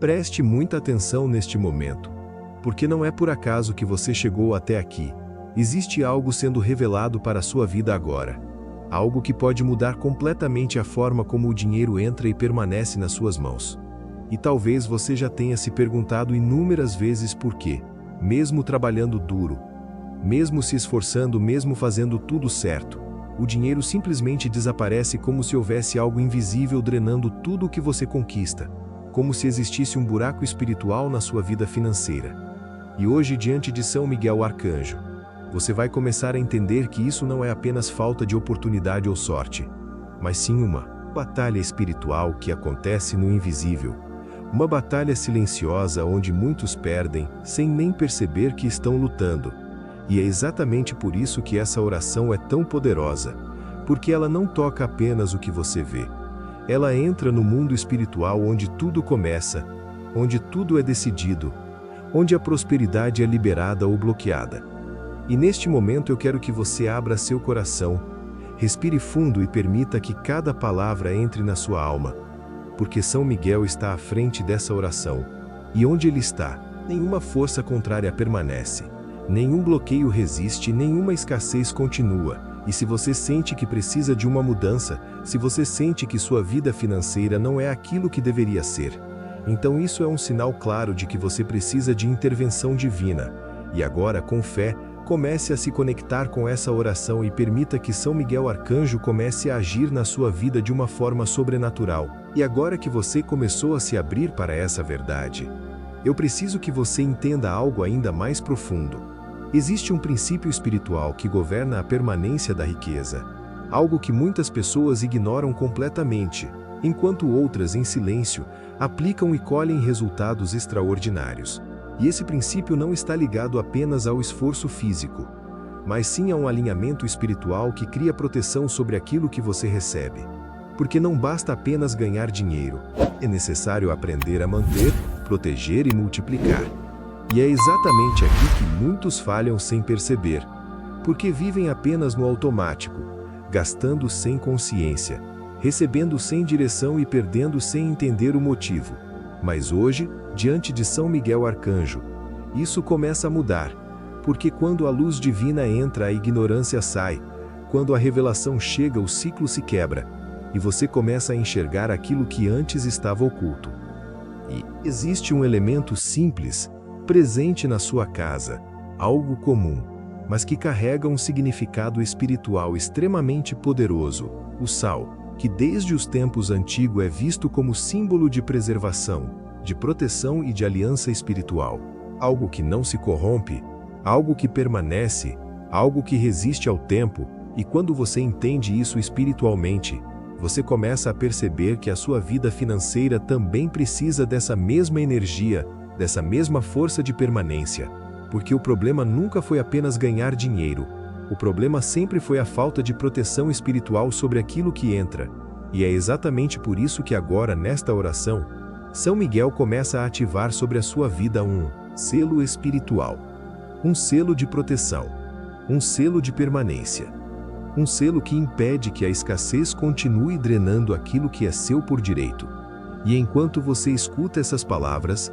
Preste muita atenção neste momento, porque não é por acaso que você chegou até aqui. Existe algo sendo revelado para a sua vida agora. Algo que pode mudar completamente a forma como o dinheiro entra e permanece nas suas mãos. E talvez você já tenha se perguntado inúmeras vezes por quê, mesmo trabalhando duro, mesmo se esforçando, mesmo fazendo tudo certo, o dinheiro simplesmente desaparece como se houvesse algo invisível drenando tudo o que você conquista, como se existisse um buraco espiritual na sua vida financeira. E hoje, diante de São Miguel Arcanjo, você vai começar a entender que isso não é apenas falta de oportunidade ou sorte, mas sim uma batalha espiritual que acontece no invisível. Uma batalha silenciosa onde muitos perdem sem nem perceber que estão lutando. E é exatamente por isso que essa oração é tão poderosa, porque ela não toca apenas o que você vê. Ela entra no mundo espiritual onde tudo começa, onde tudo é decidido, onde a prosperidade é liberada ou bloqueada. E neste momento eu quero que você abra seu coração, respire fundo e permita que cada palavra entre na sua alma, porque São Miguel está à frente dessa oração, e onde ele está, nenhuma força contrária permanece, nenhum bloqueio resiste, nenhuma escassez continua. E se você sente que precisa de uma mudança, se você sente que sua vida financeira não é aquilo que deveria ser, então isso é um sinal claro de que você precisa de intervenção divina. E agora, com fé, comece a se conectar com essa oração e permita que São Miguel Arcanjo comece a agir na sua vida de uma forma sobrenatural. E agora que você começou a se abrir para essa verdade, eu preciso que você entenda algo ainda mais profundo. Existe um princípio espiritual que governa a permanência da riqueza, algo que muitas pessoas ignoram completamente, enquanto outras, em silêncio, aplicam e colhem resultados extraordinários. E esse princípio não está ligado apenas ao esforço físico, mas sim a um alinhamento espiritual que cria proteção sobre aquilo que você recebe. Porque não basta apenas ganhar dinheiro, é necessário aprender a manter, proteger e multiplicar. E é exatamente aqui que muitos falham sem perceber, porque vivem apenas no automático, gastando sem consciência, recebendo sem direção e perdendo sem entender o motivo. Mas hoje, diante de São Miguel Arcanjo, isso começa a mudar, porque quando a luz divina entra, a ignorância sai, quando a revelação chega, o ciclo se quebra, e você começa a enxergar aquilo que antes estava oculto. E existe um elemento simples, presente na sua casa, algo comum, mas que carrega um significado espiritual extremamente poderoso: o sal, que desde os tempos antigos é visto como símbolo de preservação, de proteção e de aliança espiritual. Algo que não se corrompe, algo que permanece, algo que resiste ao tempo, e quando você entende isso espiritualmente, você começa a perceber que a sua vida financeira também precisa dessa mesma energia, dessa mesma força de permanência, porque o problema nunca foi apenas ganhar dinheiro. O problema sempre foi a falta de proteção espiritual sobre aquilo que entra. E é exatamente por isso que agora, nesta oração, São Miguel começa a ativar sobre a sua vida um selo espiritual, um selo de proteção, um selo de permanência, um selo que impede que a escassez continue drenando aquilo que é seu por direito. E enquanto você escuta essas palavras,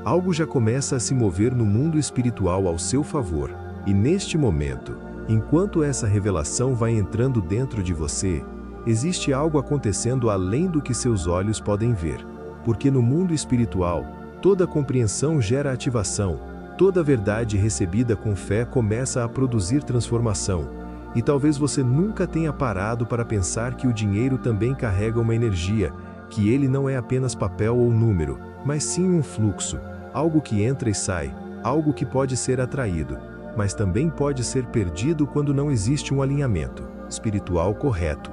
algo já começa a se mover no mundo espiritual ao seu favor. E neste momento, enquanto essa revelação vai entrando dentro de você, existe algo acontecendo além do que seus olhos podem ver. Porque no mundo espiritual, toda compreensão gera ativação, toda verdade recebida com fé começa a produzir transformação. E talvez você nunca tenha parado para pensar que o dinheiro também carrega uma energia, que ele não é apenas papel ou número, mas sim um fluxo, algo que entra e sai, algo que pode ser atraído, mas também pode ser perdido quando não existe um alinhamento espiritual correto.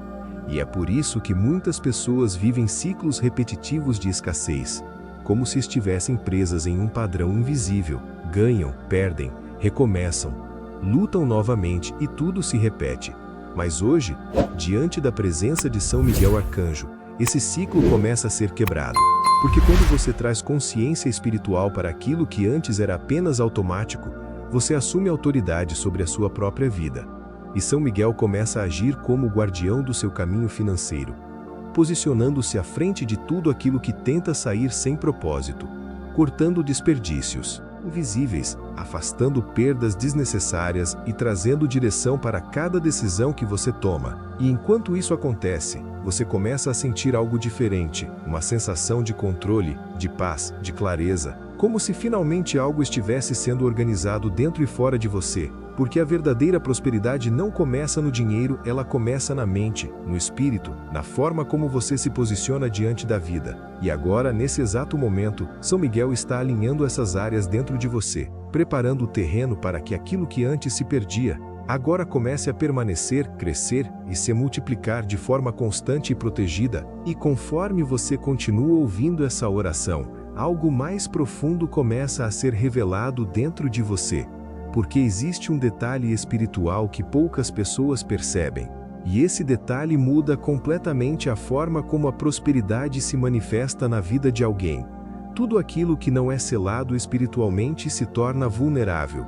E é por isso que muitas pessoas vivem ciclos repetitivos de escassez, como se estivessem presas em um padrão invisível. Ganham, perdem, recomeçam, lutam novamente e tudo se repete. Mas hoje, diante da presença de São Miguel Arcanjo, esse ciclo começa a ser quebrado. Porque quando você traz consciência espiritual para aquilo que antes era apenas automático, você assume autoridade sobre a sua própria vida. E São Miguel começa a agir como o guardião do seu caminho financeiro, posicionando-se à frente de tudo aquilo que tenta sair sem propósito. cortando desperdícios invisíveis, afastando perdas desnecessárias e trazendo direção para cada decisão que você toma. E enquanto isso acontece, você começa a sentir algo diferente, uma sensação de controle, de paz, de clareza, como se finalmente algo estivesse sendo organizado dentro e fora de você. Porque a verdadeira prosperidade não começa no dinheiro, ela começa na mente, no espírito, na forma como você se posiciona diante da vida. E agora, nesse exato momento, São Miguel está alinhando essas áreas dentro de você, preparando o terreno para que aquilo que antes se perdia, agora comece a permanecer, crescer e se multiplicar de forma constante e protegida. E conforme você continua ouvindo essa oração, algo mais profundo começa a ser revelado dentro de você. Porque existe um detalhe espiritual que poucas pessoas percebem. E esse detalhe muda completamente a forma como a prosperidade se manifesta na vida de alguém. Tudo aquilo que não é selado espiritualmente se torna vulnerável.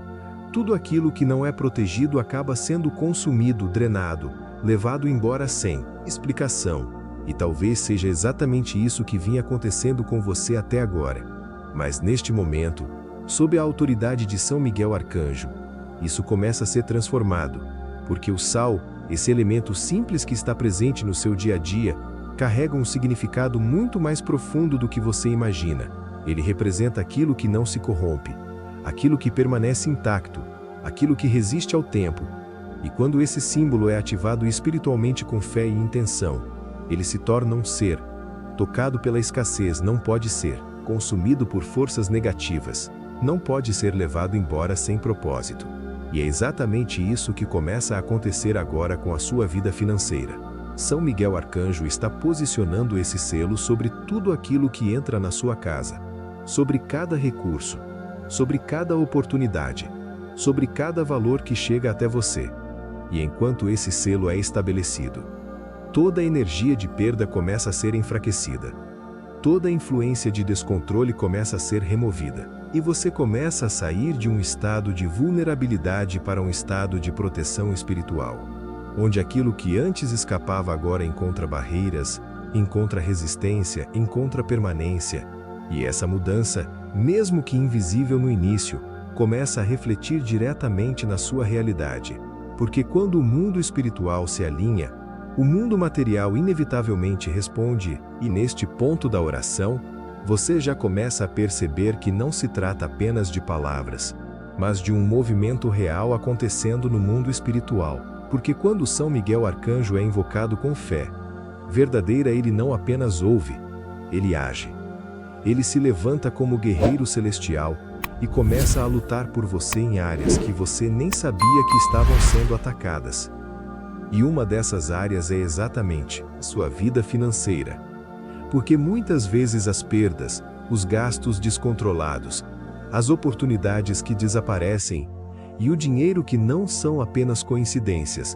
Tudo aquilo que não é protegido acaba sendo consumido, drenado, levado embora sem explicação. E talvez seja exatamente isso que vinha acontecendo com você até agora. Mas neste momento, sob a autoridade de São Miguel Arcanjo, isso começa a ser transformado, porque o sal, esse elemento simples que está presente no seu dia a dia, carrega um significado muito mais profundo do que você imagina. Ele representa aquilo que não se corrompe, aquilo que permanece intacto, aquilo que resiste ao tempo. E quando esse símbolo é ativado espiritualmente com fé e intenção, ele se torna um ser, tocado pela escassez, não pode ser consumido por forças negativas, não pode ser levado embora sem propósito. E é exatamente isso que começa a acontecer agora com a sua vida financeira. São Miguel Arcanjo está posicionando esse selo sobre tudo aquilo que entra na sua casa, sobre cada recurso, sobre cada oportunidade, sobre cada valor que chega até você. E enquanto esse selo é estabelecido, toda a energia de perda começa a ser enfraquecida. Toda a influência de descontrole começa a ser removida. E você começa a sair de um estado de vulnerabilidade para um estado de proteção espiritual, onde aquilo que antes escapava agora encontra barreiras, encontra resistência, encontra permanência. E essa mudança, mesmo que invisível no início, começa a refletir diretamente na sua realidade. Porque quando o mundo espiritual se alinha, o mundo material inevitavelmente responde, e neste ponto da oração, você já começa a perceber que não se trata apenas de palavras, mas de um movimento real acontecendo no mundo espiritual. Porque quando São Miguel Arcanjo é invocado com fé verdadeira, ele não apenas ouve, ele age. Ele se levanta como guerreiro celestial e começa a lutar por você em áreas que você nem sabia que estavam sendo atacadas. E uma dessas áreas é exatamente a sua vida financeira. Porque muitas vezes as perdas, os gastos descontrolados, as oportunidades que desaparecem e o dinheiro que não são apenas coincidências,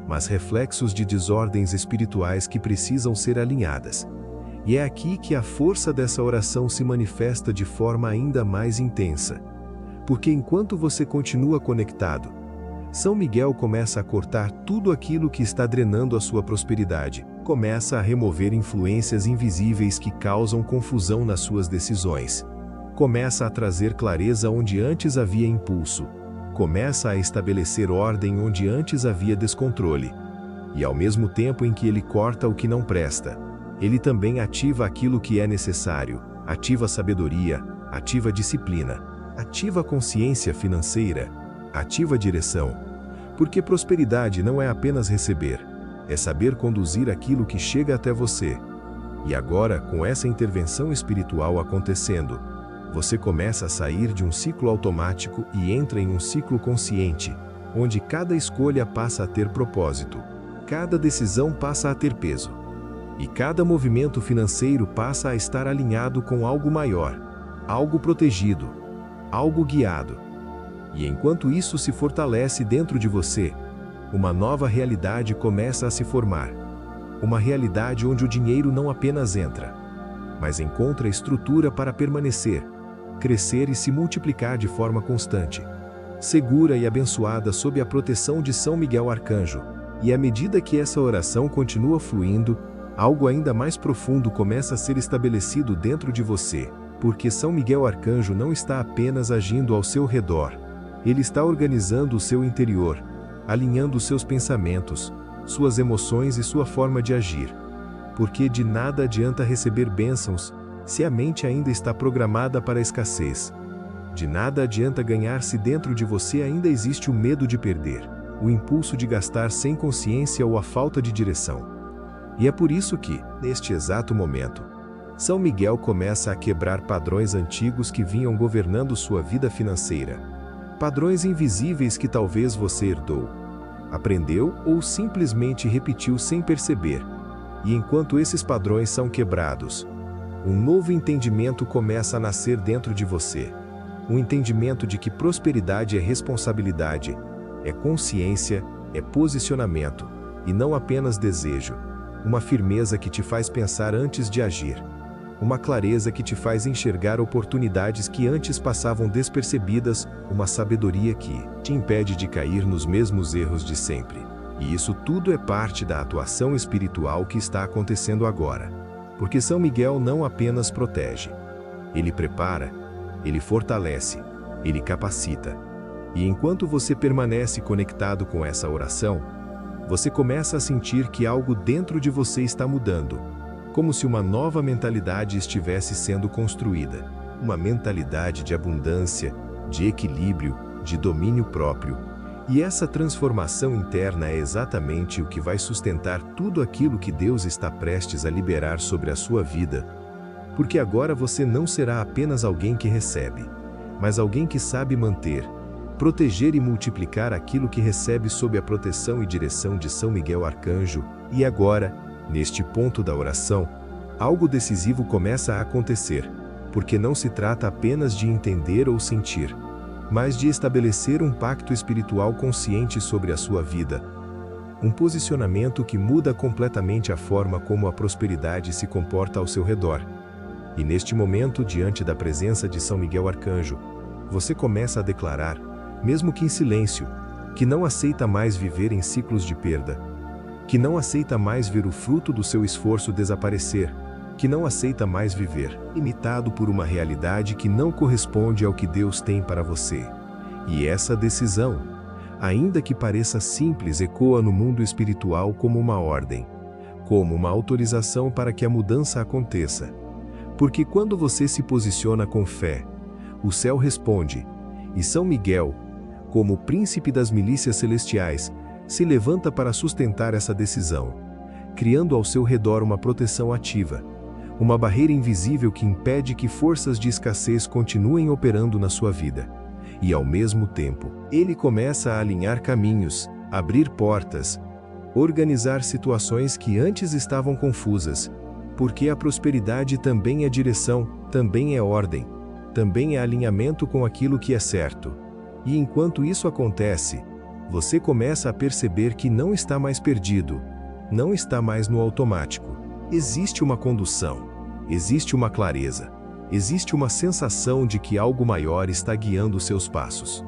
mas reflexos de desordens espirituais que precisam ser alinhadas. E é aqui que a força dessa oração se manifesta de forma ainda mais intensa. Porque enquanto você continua conectado, São Miguel começa a cortar tudo aquilo que está drenando a sua prosperidade, começa a remover influências invisíveis que causam confusão nas suas decisões, começa a trazer clareza onde antes havia impulso, começa a estabelecer ordem onde antes havia descontrole. E ao mesmo tempo em que ele corta o que não presta, ele também ativa aquilo que é necessário, ativa a sabedoria, ativa a disciplina, ativa a consciência financeira, ativa a direção. Porque prosperidade não é apenas receber, é saber conduzir aquilo que chega até você. E agora, com essa intervenção espiritual acontecendo, você começa a sair de um ciclo automático e entra em um ciclo consciente, onde cada escolha passa a ter propósito, cada decisão passa a ter peso, e cada movimento financeiro passa a estar alinhado com algo maior, algo protegido, algo guiado. E enquanto isso se fortalece dentro de você, uma nova realidade começa a se formar. Uma realidade onde o dinheiro não apenas entra, mas encontra estrutura para permanecer, crescer e se multiplicar de forma constante, segura e abençoada sob a proteção de São Miguel Arcanjo. E à medida que essa oração continua fluindo, algo ainda mais profundo começa a ser estabelecido dentro de você. Porque São Miguel Arcanjo não está apenas agindo ao seu redor, ele está organizando o seu interior, alinhando seus pensamentos, suas emoções e sua forma de agir. Porque de nada adianta receber bênçãos se a mente ainda está programada para a escassez. De nada adianta ganhar se dentro de você ainda existe o medo de perder, o impulso de gastar sem consciência ou a falta de direção. E é por isso que, neste exato momento, São Miguel começa a quebrar padrões antigos que vinham governando sua vida financeira. Padrões invisíveis que talvez você herdou, aprendeu ou simplesmente repetiu sem perceber. E enquanto esses padrões são quebrados, um novo entendimento começa a nascer dentro de você. Um entendimento de que prosperidade é responsabilidade, é consciência, é posicionamento, e não apenas desejo. Uma firmeza que te faz pensar antes de agir. Uma clareza que te faz enxergar oportunidades que antes passavam despercebidas, uma sabedoria que te impede de cair nos mesmos erros de sempre. E isso tudo é parte da atuação espiritual que está acontecendo agora. Porque São Miguel não apenas protege. Ele prepara, ele fortalece, ele capacita. E enquanto você permanece conectado com essa oração, você começa a sentir que algo dentro de você está mudando. Como se uma nova mentalidade estivesse sendo construída. Uma mentalidade de abundância, de equilíbrio, de domínio próprio. E essa transformação interna é exatamente o que vai sustentar tudo aquilo que Deus está prestes a liberar sobre a sua vida. Porque agora você não será apenas alguém que recebe, mas alguém que sabe manter, proteger e multiplicar aquilo que recebe sob a proteção e direção de São Miguel Arcanjo. E agora, neste ponto da oração, algo decisivo começa a acontecer, porque não se trata apenas de entender ou sentir, mas de estabelecer um pacto espiritual consciente sobre a sua vida. Um posicionamento que muda completamente a forma como a prosperidade se comporta ao seu redor. E neste momento, diante da presença de São Miguel Arcanjo, você começa a declarar, mesmo que em silêncio, que não aceita mais viver em ciclos de perda, que não aceita mais ver o fruto do seu esforço desaparecer, que não aceita mais viver limitado por uma realidade que não corresponde ao que Deus tem para você. E essa decisão, ainda que pareça simples, ecoa no mundo espiritual como uma ordem, como uma autorização para que a mudança aconteça. Porque quando você se posiciona com fé, o céu responde, e São Miguel, como príncipe das milícias celestiais, se levanta para sustentar essa decisão, criando ao seu redor uma proteção ativa, uma barreira invisível que impede que forças de escassez continuem operando na sua vida. E ao mesmo tempo, ele começa a alinhar caminhos, abrir portas, organizar situações que antes estavam confusas, porque a prosperidade também é direção, também é ordem, também é alinhamento com aquilo que é certo. E enquanto isso acontece, você começa a perceber que não está mais perdido, não está mais no automático. Existe uma condução, existe uma clareza, existe uma sensação de que algo maior está guiando seus passos.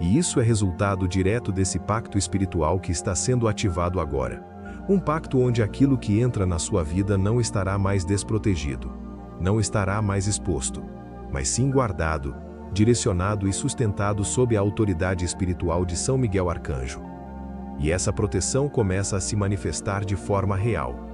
E isso é resultado direto desse pacto espiritual que está sendo ativado agora. Um pacto onde aquilo que entra na sua vida não estará mais desprotegido, não estará mais exposto, mas sim guardado, direcionado e sustentado sob a autoridade espiritual de São Miguel Arcanjo. E essa proteção começa a se manifestar de forma real,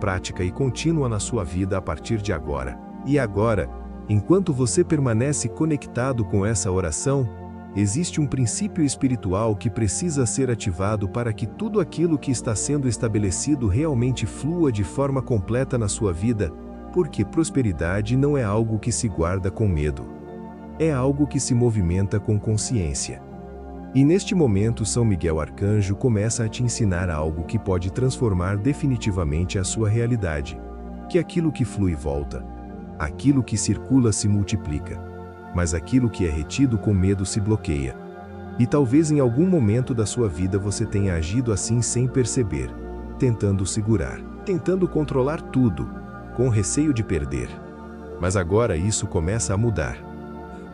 prática e contínua na sua vida a partir de agora. E agora, enquanto você permanece conectado com essa oração, existe um princípio espiritual que precisa ser ativado para que tudo aquilo que está sendo estabelecido realmente flua de forma completa na sua vida, porque prosperidade não é algo que se guarda com medo. É algo que se movimenta com consciência. E neste momento São Miguel Arcanjo começa a te ensinar algo que pode transformar definitivamente a sua realidade, que aquilo que flui volta, aquilo que circula se multiplica, mas aquilo que é retido com medo se bloqueia. E talvez em algum momento da sua vida você tenha agido assim sem perceber, tentando segurar, tentando controlar tudo, com receio de perder. Mas agora isso começa a mudar,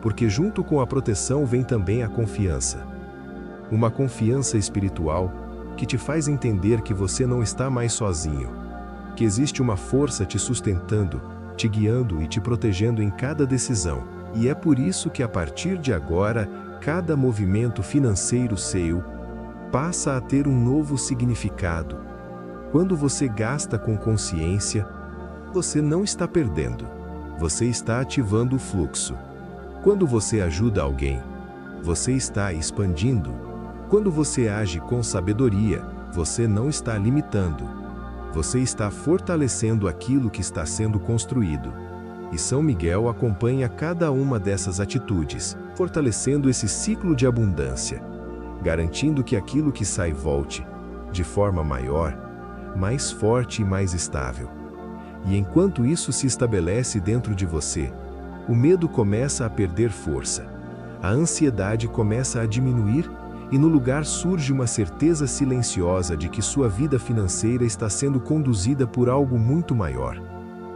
porque junto com a proteção vem também a confiança. Uma confiança espiritual que te faz entender que você não está mais sozinho, que existe uma força te sustentando, te guiando e te protegendo em cada decisão. E é por isso que a partir de agora, cada movimento financeiro seu passa a ter um novo significado. Quando você gasta com consciência, você não está perdendo, você está ativando o fluxo. Quando você ajuda alguém, você está expandindo. Quando você age com sabedoria, você não está limitando. Você está fortalecendo aquilo que está sendo construído. E São Miguel acompanha cada uma dessas atitudes, fortalecendo esse ciclo de abundância, garantindo que aquilo que sai volte, de forma maior, mais forte e mais estável. E enquanto isso se estabelece dentro de você, o medo começa a perder força, a ansiedade começa a diminuir e no lugar surge uma certeza silenciosa de que sua vida financeira está sendo conduzida por algo muito maior,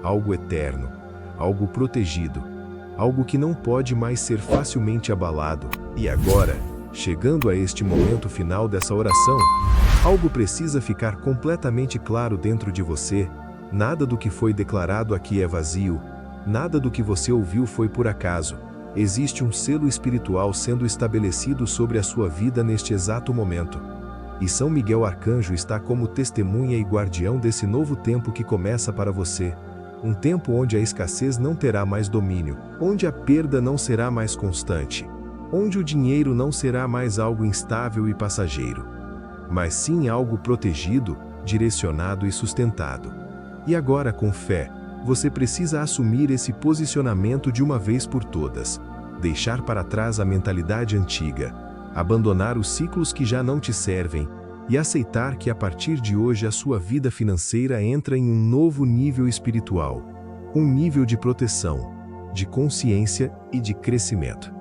algo eterno, algo protegido, algo que não pode mais ser facilmente abalado. E agora, chegando a este momento final dessa oração, algo precisa ficar completamente claro dentro de você. Nada do que foi declarado aqui é vazio, nada do que você ouviu foi por acaso. Existe um selo espiritual sendo estabelecido sobre a sua vida neste exato momento. E São Miguel Arcanjo está como testemunha e guardião desse novo tempo que começa para você. Um tempo onde a escassez não terá mais domínio, onde a perda não será mais constante, onde o dinheiro não será mais algo instável e passageiro, mas sim algo protegido, direcionado e sustentado. E agora, com fé, você precisa assumir esse posicionamento de uma vez por todas, deixar para trás a mentalidade antiga, abandonar os ciclos que já não te servem e aceitar que a partir de hoje a sua vida financeira entra em um novo nível espiritual, um nível de proteção, de consciência e de crescimento.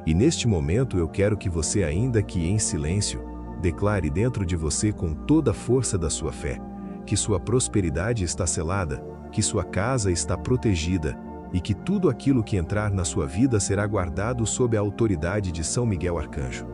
E neste momento eu quero que você, ainda que em silêncio, declare dentro de você com toda a força da sua fé, que sua prosperidade está selada, que sua casa está protegida e que tudo aquilo que entrar na sua vida será guardado sob a autoridade de São Miguel Arcanjo.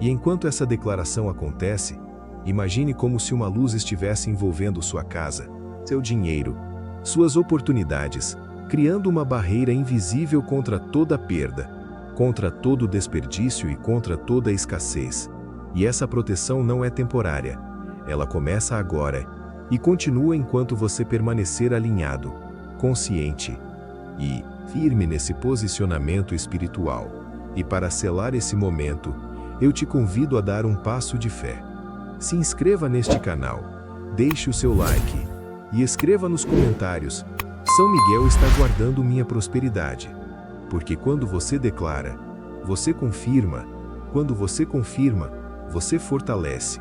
E enquanto essa declaração acontece, imagine como se uma luz estivesse envolvendo sua casa, seu dinheiro, suas oportunidades, criando uma barreira invisível contra toda perda, contra todo desperdício e contra toda escassez. E essa proteção não é temporária, ela começa agora e continua enquanto você permanecer alinhado, consciente e firme nesse posicionamento espiritual. E para selar esse momento, eu te convido a dar um passo de fé. Se inscreva neste canal, deixe o seu like e escreva nos comentários: São Miguel está guardando minha prosperidade. Porque quando você declara, você confirma. Quando você confirma, você fortalece.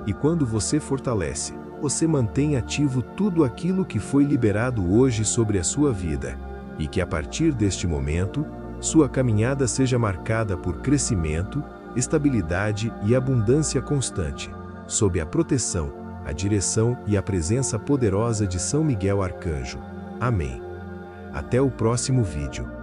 E quando você fortalece, você mantém ativo tudo aquilo que foi liberado hoje sobre a sua vida, e que a partir deste momento, sua caminhada seja marcada por crescimento, estabilidade e abundância constante, sob a proteção, a direção e a presença poderosa de São Miguel Arcanjo. Amém. Até o próximo vídeo.